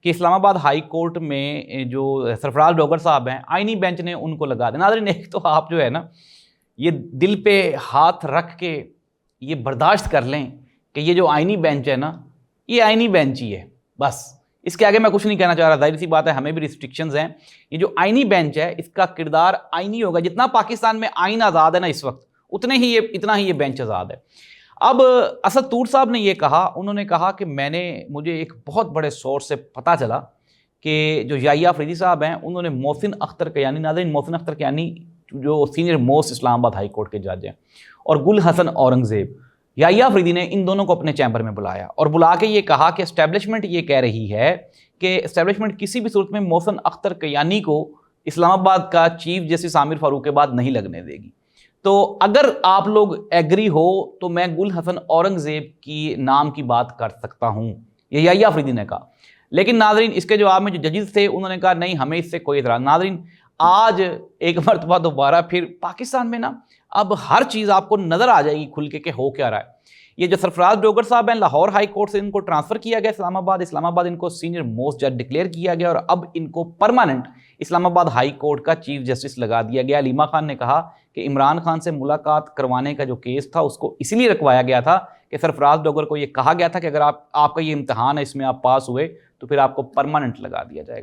کہ اسلام آباد high court میں جو سرفراز ڈوگر صاحب ہیں آئینی بینچ نے ان کو لگا دیا۔ ناظرین ایک تو آپ جو ہے نا یہ دل پہ ہاتھ رکھ کے یہ برداشت کر لیں کہ یہ جو آئینی بینچ ہے نا یہ آئینی بینچ ہی ہے، بس اس کے آگے میں کچھ نہیں کہنا چاہ رہا۔ ظاہر سی بات ہے ہمیں بھی ریسٹرکشنز ہیں۔ یہ جو آئینی بینچ ہے اس کا کردار آئینی ہوگا، جتنا پاکستان میں آئین آزاد ہے نا اس وقت اتنا ہی یہ بینچ آزاد ہے۔ اب اسد طور صاحب نے یہ کہا، انہوں نے کہا کہ مجھے ایک بہت بڑے سورس سے پتہ چلا کہ جو یحییٰ آفریدی صاحب ہیں انہوں نے محسن اختر کیانی، ناظرین محسن اختر کیانی جو سینئر موسٹ اسلام آباد ہائی کورٹ کے جج ہیں، اور گل حسن اورنگزیب، یحییٰ آفریدی نے ان دونوں کو اپنے چیمبر میں بلایا اور بلا کے یہ کہا کہ اسٹیبلشمنٹ یہ کہہ رہی ہے کہ اسٹیبلشمنٹ کسی بھی صورت میں محسن اختر کیانی کو اسلام آباد کا چیف جسٹس عامر فاروق کے بعد نہیں لگنے دے گی، تو اگر آپ لوگ ایگری ہو تو میں گل حسن اورنگزیب کی نام کی بات کر سکتا ہوں، یہ یحییٰ آفریدی نے کہا۔ لیکن ناظرین اس کے جواب میں جو ججز تھے انہوں نے کہا نہیں ہمیں اس سے کوئی اعتراض۔ ناظرین آج ایک مرتبہ دوبارہ پھر پاکستان میں نا اب ہر چیز آپ کو نظر آ جائے گی کھل کے کہ ہو کیا رہا ہے۔ یہ جو سرفراز ڈوگر صاحب ہیں لاہور ہائی کورٹ سے ان کو ٹرانسفر کیا گیا اسلام آباد ان کو سینئر موسٹ جج ڈکلیئر کیا گیا اور اب ان کو پرماننٹ اسلام آباد ہائی کورٹ کا چیف جسٹس لگا دیا گیا۔ علیمہ خان نے کہا کہ عمران خان سے ملاقات کروانے کا جو کیس تھا اس کو اسی لیے رکوایا گیا تھا کہ سرفراز ڈوگر کو یہ کہا گیا تھا کہ اگر آپ کا یہ امتحان ہے اس میں آپ پاس ہوئے تو پھر آپ کو پرماننٹ لگا دیا جائے گا۔